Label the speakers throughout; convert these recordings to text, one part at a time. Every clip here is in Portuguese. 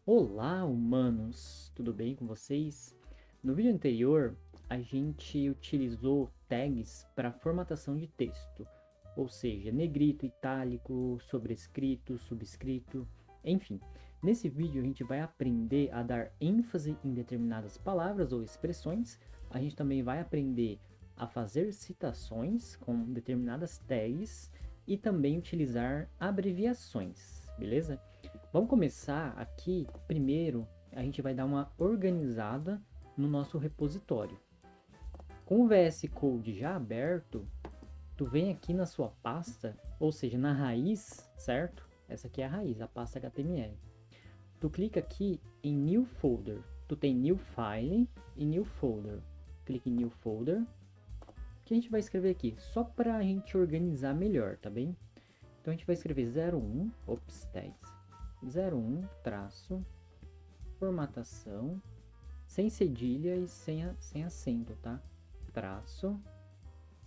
Speaker 1: Olá, humanos! Tudo bem com vocês? No vídeo anterior, a gente utilizou tags para formatação de texto, ou seja, negrito, itálico, sobrescrito, subscrito, enfim. Nesse vídeo, a gente vai aprender a dar ênfase em determinadas palavras ou expressões. A gente também vai aprender a fazer citações com determinadas tags e também utilizar abreviações, beleza? Vamos começar aqui. Primeiro, a gente vai dar uma organizada no nosso repositório. Com o VS Code já aberto, tu vem aqui na sua pasta, ou seja, na raiz, certo? Essa aqui é a raiz, a pasta HTML. Tu clica aqui em New Folder. Tu tem New File e New Folder. Clica em New Folder. O que a gente vai escrever aqui? Só para a gente organizar melhor, tá bem? Então a gente vai escrever 01, tags, 01 traço, formatação, sem cedilha e sem acento, tá? Traço,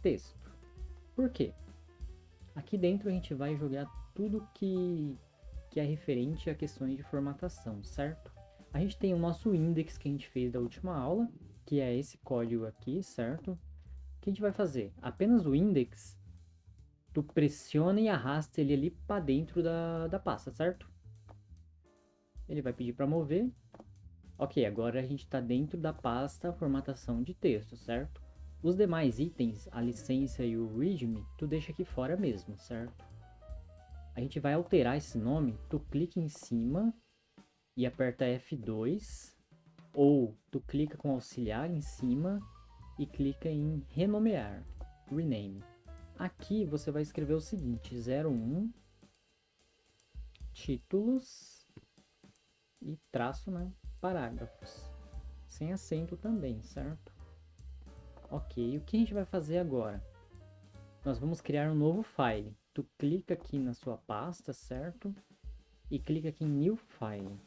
Speaker 1: texto. Por quê? Aqui dentro a gente vai jogar tudo que é referente a questões de formatação, certo? A gente tem o nosso index que a gente fez da última aula, que é esse código aqui, certo? O que a gente vai fazer? Apenas o index, tu pressiona e arrasta ele ali para dentro da pasta, certo? Ele vai pedir para mover. Ok, agora a gente está dentro da pasta formatação de texto, certo? Os demais itens, a licença e o readme, tu deixa aqui fora mesmo, certo? A gente vai alterar esse nome, tu clica em cima e aperta F2, ou tu clica com auxiliar em cima e clica em renomear, rename. Aqui você vai escrever o seguinte, 01 títulos e traço, né, parágrafos, sem acento também, certo? Ok, o que a gente vai fazer agora? Nós vamos criar um novo file. Tu clica aqui na sua pasta, certo? E clica aqui em New File.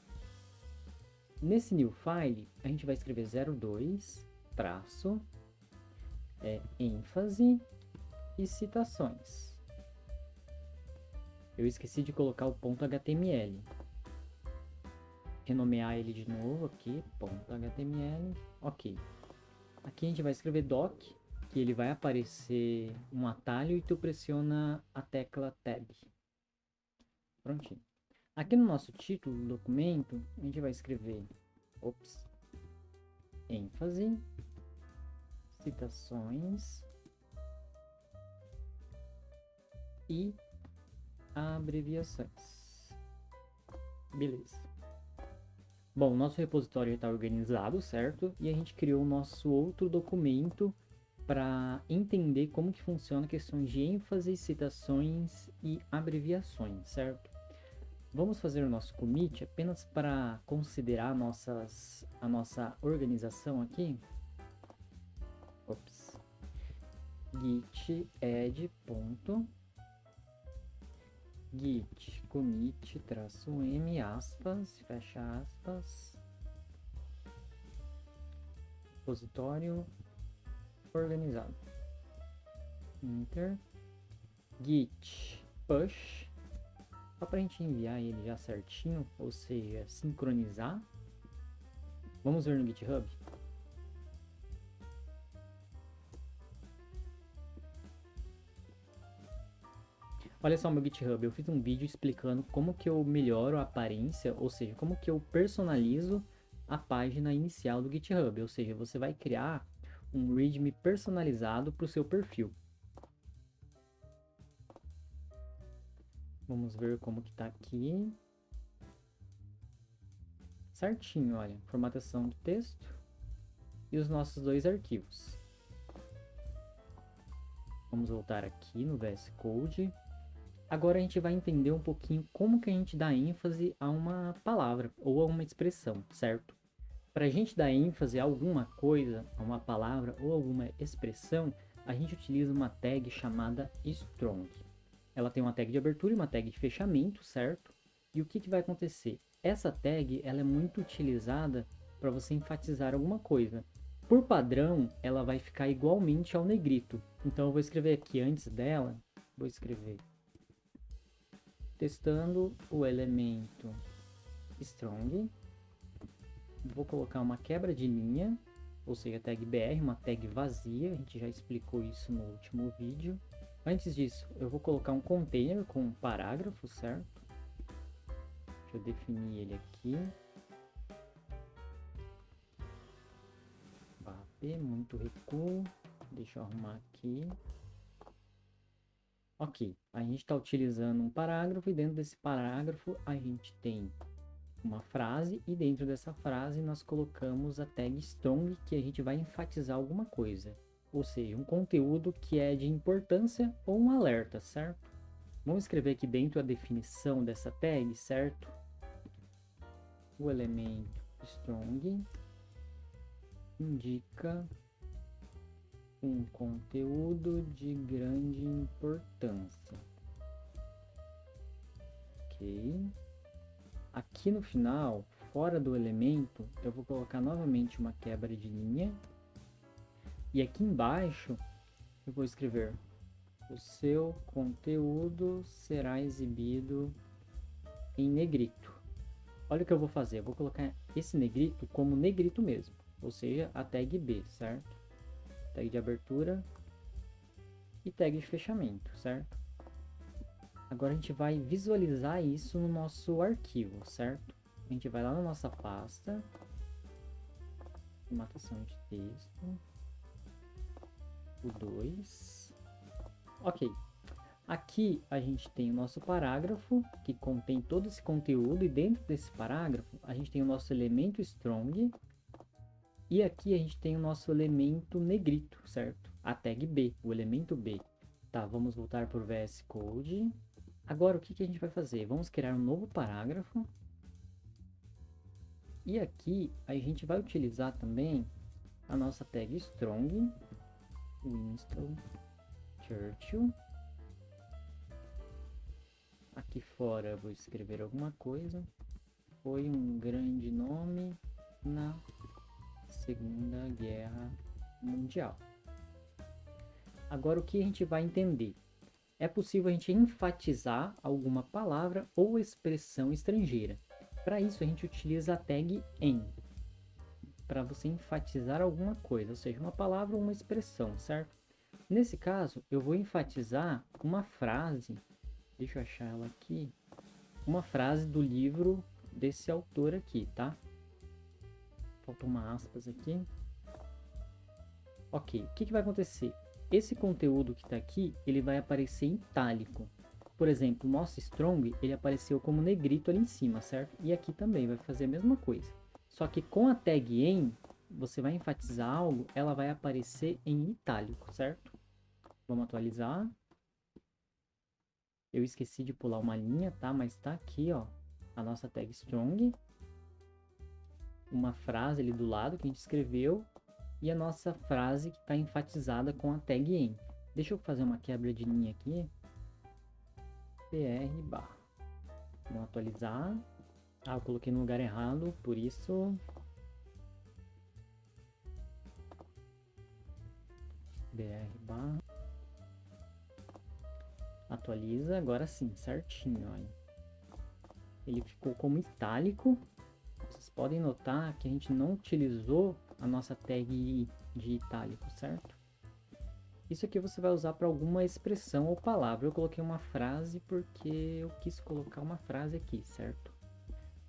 Speaker 1: Nesse New File, a gente vai escrever 02, traço, ênfase e citações. Eu esqueci de colocar o ponto HTML. Renomear ele de novo aqui, ponto HTML, ok. Aqui a gente vai escrever doc, que ele vai aparecer um atalho e tu pressiona a tecla Tab. Prontinho. Aqui no nosso título do documento, a gente vai escrever ênfase, citações e abreviações. Beleza. Bom, nosso repositório está organizado, certo? E a gente criou o nosso outro documento para entender como que funciona questões de ênfase, citações e abreviações, certo? Vamos fazer o nosso commit apenas para considerar a nossa organização aqui. Git add ponto git commit traço m aspas, fecha aspas, repositório organizado, enter, git push, só para a gente enviar ele já certinho, ou seja, sincronizar. Vamos ver no GitHub. Olha só o meu GitHub, eu fiz um vídeo explicando como que eu melhoro a aparência, ou seja, como que eu personalizo a página inicial do GitHub, ou seja, você vai criar um readme personalizado para o seu perfil. Vamos ver como que tá aqui. Certinho, olha, formatação do texto e os nossos dois arquivos. Vamos voltar aqui no VS Code. Agora a gente vai entender um pouquinho como que a gente dá ênfase a uma palavra ou a uma expressão, certo? Para a gente dar ênfase a alguma coisa, a uma palavra ou alguma expressão, a gente utiliza uma tag chamada strong. Ela tem uma tag de abertura e uma tag de fechamento, certo? E o que vai acontecer? Essa tag ela é muito utilizada para você enfatizar alguma coisa. Por padrão, ela vai ficar igualmente ao negrito. Então eu vou escrever aqui antes dela, vou escrever testando o elemento strong. Vou colocar uma quebra de linha, ou seja, tag BR, uma tag vazia. A gente já explicou isso no último vídeo. Antes disso, eu vou colocar um container com um parágrafo, certo? Deixa eu definir ele aqui. P, muito recuo. Deixa eu arrumar aqui. Ok, a gente está utilizando um parágrafo e dentro desse parágrafo a gente tem uma frase e dentro dessa frase nós colocamos a tag strong, que a gente vai enfatizar alguma coisa, ou seja, um conteúdo que é de importância ou um alerta, certo? Vamos escrever aqui dentro a definição dessa tag, certo? O elemento strong indica um conteúdo de grande importância. Ok. Aqui no final, fora do elemento, eu vou colocar novamente uma quebra de linha. E aqui embaixo, eu vou escrever: o seu conteúdo será exibido em negrito. Olha o que eu vou fazer. Eu vou colocar esse negrito como negrito mesmo. Ou seja, a tag B, certo? Tag de abertura e tag de fechamento, certo? Agora a gente vai visualizar isso no nosso arquivo, certo? A gente vai lá na nossa pasta, formatação de texto, o 2. Ok. Aqui a gente tem o nosso parágrafo, que contém todo esse conteúdo, e dentro desse parágrafo a gente tem o nosso elemento strong, e aqui a gente tem o nosso elemento negrito, certo? A tag B, o elemento B. Tá, vamos voltar para o VS Code. Agora, o que a gente vai fazer? Vamos criar um novo parágrafo. E aqui, a gente vai utilizar também a nossa tag strong, Winston Churchill. Aqui fora, eu vou escrever alguma coisa. Foi um grande nome na Segunda Guerra Mundial. Agora, o que a gente vai entender? É possível a gente enfatizar alguma palavra ou expressão estrangeira. Para isso, a gente utiliza a tag em, para você enfatizar alguma coisa, ou seja, uma palavra ou uma expressão, certo? Nesse caso, eu vou enfatizar uma frase, deixa eu achar ela aqui, uma frase do livro desse autor aqui, tá? Falta uma aspas aqui. Ok, o que vai acontecer? Esse conteúdo que está aqui, ele vai aparecer em itálico. Por exemplo, o nosso strong, ele apareceu como negrito ali em cima, certo? E aqui também vai fazer a mesma coisa. Só que com a tag em, você vai enfatizar algo, ela vai aparecer em itálico, certo? Vamos atualizar. Eu esqueci de pular uma linha, tá? Mas tá aqui, ó, a nossa tag strong. Uma frase ali do lado que a gente escreveu. E a nossa frase que está enfatizada com a tag em. Deixa eu fazer uma quebra de linha aqui. BR barra. Vamos atualizar. Ah, eu coloquei no lugar errado, por isso. BR barra. Atualiza, agora sim, certinho, olha. Ele ficou como itálico. Vocês podem notar que a gente não utilizou a nossa tag de itálico, certo? Isso aqui você vai usar para alguma expressão ou palavra. Eu coloquei uma frase porque eu quis colocar uma frase aqui, certo?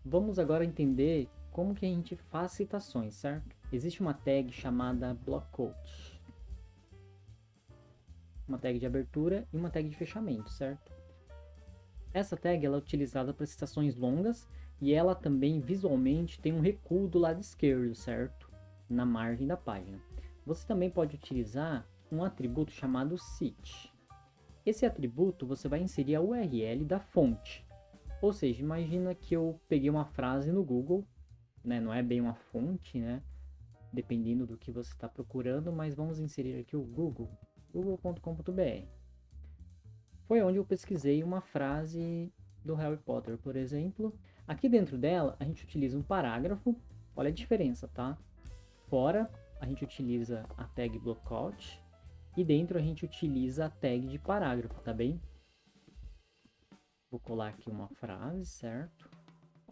Speaker 1: Vamos agora entender como que a gente faz citações, certo? Existe uma tag chamada blockquote. Uma tag de abertura e uma tag de fechamento, certo? Essa tag ela é utilizada para citações longas e ela também visualmente tem um recuo do lado esquerdo, certo? Na margem da página. Você também pode utilizar um atributo chamado cite. Esse atributo você vai inserir a URL da fonte. Ou seja, imagina que eu peguei uma frase no Google, né? Não é bem uma fonte, né? Dependendo do que você está procurando, mas vamos inserir aqui o Google, google.com.br. Foi onde eu pesquisei uma frase do Harry Potter, por exemplo. Aqui dentro dela, a gente utiliza um parágrafo. Olha a diferença, tá? Fora, a gente utiliza a tag blockquote e dentro a gente utiliza a tag de parágrafo, tá bem? Vou colar aqui uma frase, certo?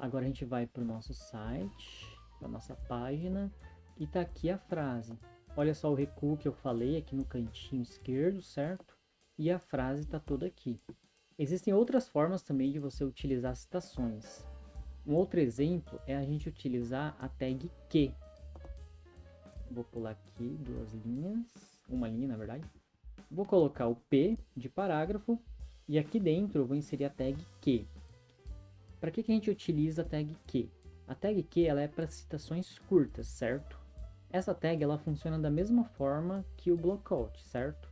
Speaker 1: Agora a gente vai para o nosso site, para nossa página, e tá aqui a frase. Olha só o recuo que eu falei aqui no cantinho esquerdo, certo? E a frase está toda aqui. Existem outras formas também de você utilizar citações. Um outro exemplo é a gente utilizar a tag que. Vou pular aqui duas linhas, uma linha na verdade. Vou colocar o P de parágrafo e aqui dentro eu vou inserir a tag que. Para que a gente utiliza a tag que? A tag que ela é para citações curtas, certo? Essa tag ela funciona da mesma forma que o blockout, certo?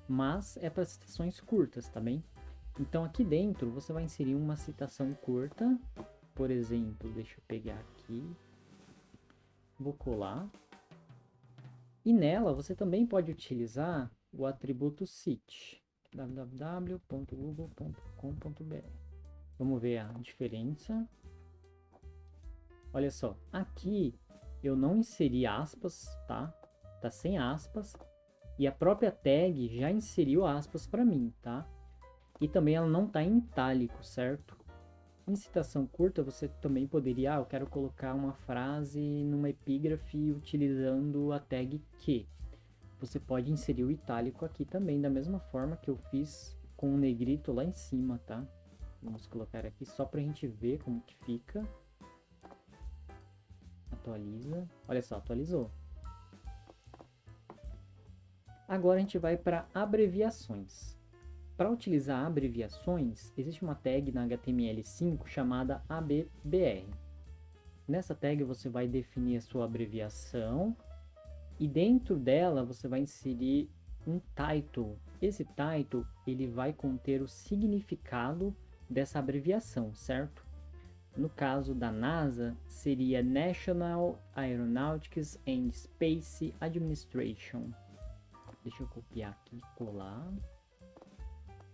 Speaker 1: Mas é para citações curtas, tá bem? Então aqui dentro você vai inserir uma citação curta, por exemplo, deixa eu pegar aqui, vou colar. E nela você também pode utilizar o atributo cite, www.google.com.br. Vamos ver a diferença. Olha só, aqui eu não inseri aspas, tá? Tá sem aspas. E a própria tag já inseriu aspas para mim, tá? E também ela não tá em itálico, certo? Em citação curta você também poderia, eu quero colocar uma frase numa epígrafe utilizando a tag que. Você pode inserir o itálico aqui também, da mesma forma que eu fiz com o negrito lá em cima, tá? Vamos colocar aqui só pra gente ver como que fica. Atualiza. Olha só, atualizou. Agora a gente vai para abreviações. Para utilizar abreviações, existe uma tag na HTML5 chamada ABBR. Nessa tag você vai definir a sua abreviação e dentro dela você vai inserir um title. Esse title ele vai conter o significado dessa abreviação, certo? No caso da NASA, seria National Aeronautics and Space Administration. Deixa eu copiar aqui e colar.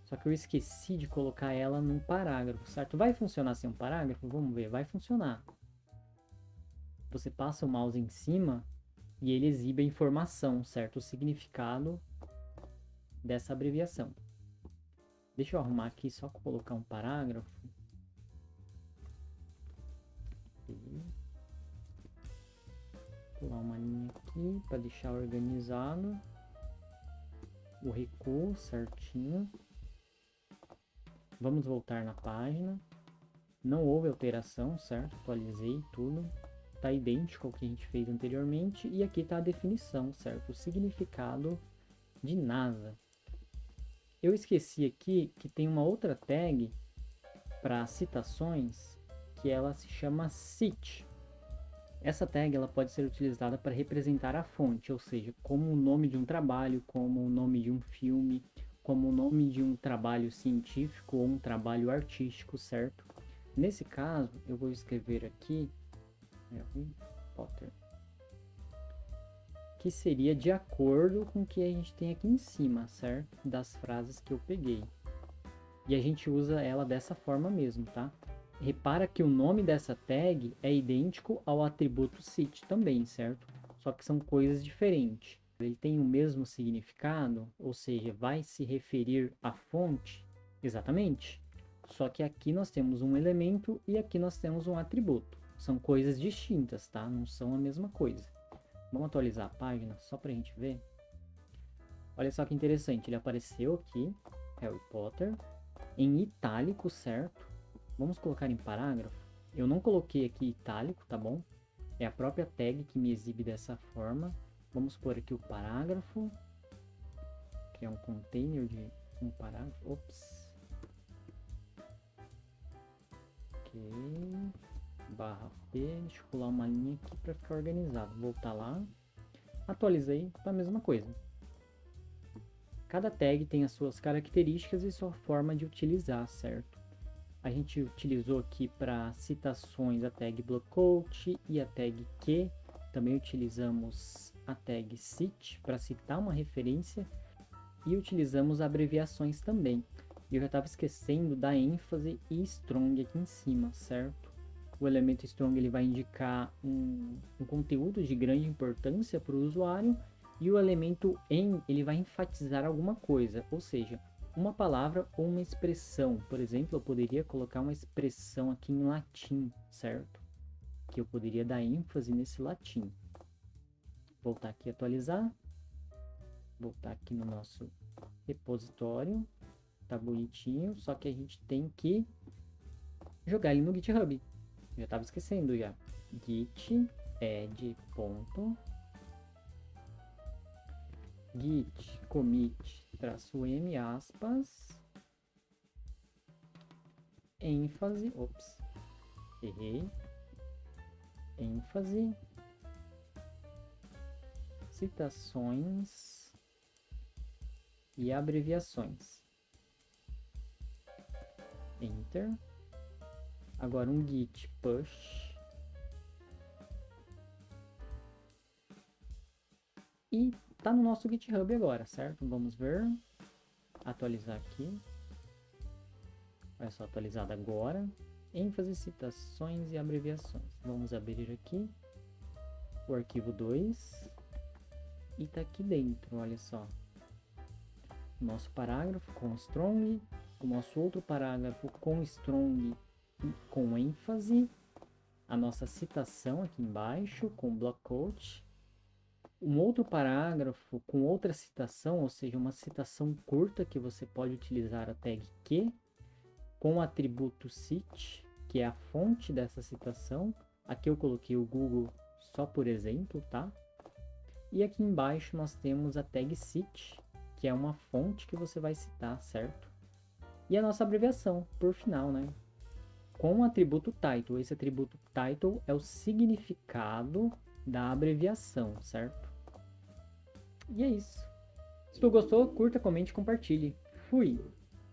Speaker 1: Só que eu esqueci de colocar ela num parágrafo, certo? Vai funcionar sem um parágrafo? Vamos ver, vai funcionar. Você passa o mouse em cima e ele exibe a informação, certo? O significado dessa abreviação. Deixa eu arrumar aqui só para colocar um parágrafo. Pular uma linha aqui para deixar organizado. O recuo certinho. Vamos voltar na página. Não houve alteração, certo? Atualizei tudo. Está idêntico ao que a gente fez anteriormente. E aqui está a definição, certo? O significado de NASA. Eu esqueci aqui que tem uma outra tag para citações que ela se chama cite. Essa tag ela pode ser utilizada para representar a fonte, ou seja, como o nome de um trabalho, como o nome de um filme, como o nome de um trabalho científico ou um trabalho artístico, certo? Nesse caso, eu vou escrever aqui Harry Potter, que seria de acordo com o que a gente tem aqui em cima, certo? Das frases que eu peguei. E a gente usa ela dessa forma mesmo, tá? Repara que o nome dessa tag é idêntico ao atributo cite também, certo? Só que são coisas diferentes. Ele tem o mesmo significado, ou seja, vai se referir à fonte, exatamente. Só que aqui nós temos um elemento e aqui nós temos um atributo. São coisas distintas, tá? Não são a mesma coisa. Vamos atualizar a página só para a gente ver. Olha só que interessante, ele apareceu aqui, Harry Potter, em itálico, certo? Vamos colocar em parágrafo. Eu não coloquei aqui itálico, tá bom? É a própria tag que me exibe dessa forma. Vamos pôr aqui o parágrafo, que é um container de um parágrafo. Ops. Ok. Barra P. Deixa eu pular uma linha aqui para ficar organizado. Voltar lá. Atualizei, tá a mesma coisa. Cada tag tem as suas características e sua forma de utilizar, certo? A gente utilizou aqui para citações a tag blockout e a tag que. Também utilizamos a tag cite para citar uma referência e utilizamos abreviações também. E eu já estava esquecendo da ênfase e strong aqui em cima, certo? O elemento strong ele vai indicar um conteúdo de grande importância para o usuário e o elemento em ele vai enfatizar alguma coisa, ou seja, uma palavra ou uma expressão. Por exemplo, eu poderia colocar uma expressão aqui em latim, certo? Que eu poderia dar ênfase nesse latim. Voltar aqui e atualizar. Voltar aqui no nosso repositório. Tá bonitinho, só que a gente tem que jogar ele no GitHub. Já estava esquecendo já. Git add ponto git commit traço m aspas ênfase, ops, errei, ênfase, citações e abreviações. Enter. Agora um git push. E tá no nosso GitHub agora, certo? Vamos ver. Atualizar aqui. Olha só, atualizado agora. ênfase, citações e abreviações. Vamos abrir aqui o arquivo 2. E tá aqui dentro, olha só. Nosso parágrafo com strong. O nosso outro parágrafo com strong e com ênfase. A nossa citação aqui embaixo com block quote. Um outro parágrafo com outra citação, ou seja, uma citação curta que você pode utilizar a tag que, com o atributo cite, que é a fonte dessa citação. Aqui eu coloquei o Google só por exemplo, tá? E aqui embaixo nós temos a tag cite, que é uma fonte que você vai citar, certo? E a nossa abreviação, por final, né? Com o atributo title. Esse atributo title é o significado da abreviação, certo? E é isso. Se tu gostou, curta, comente e compartilhe. Fui!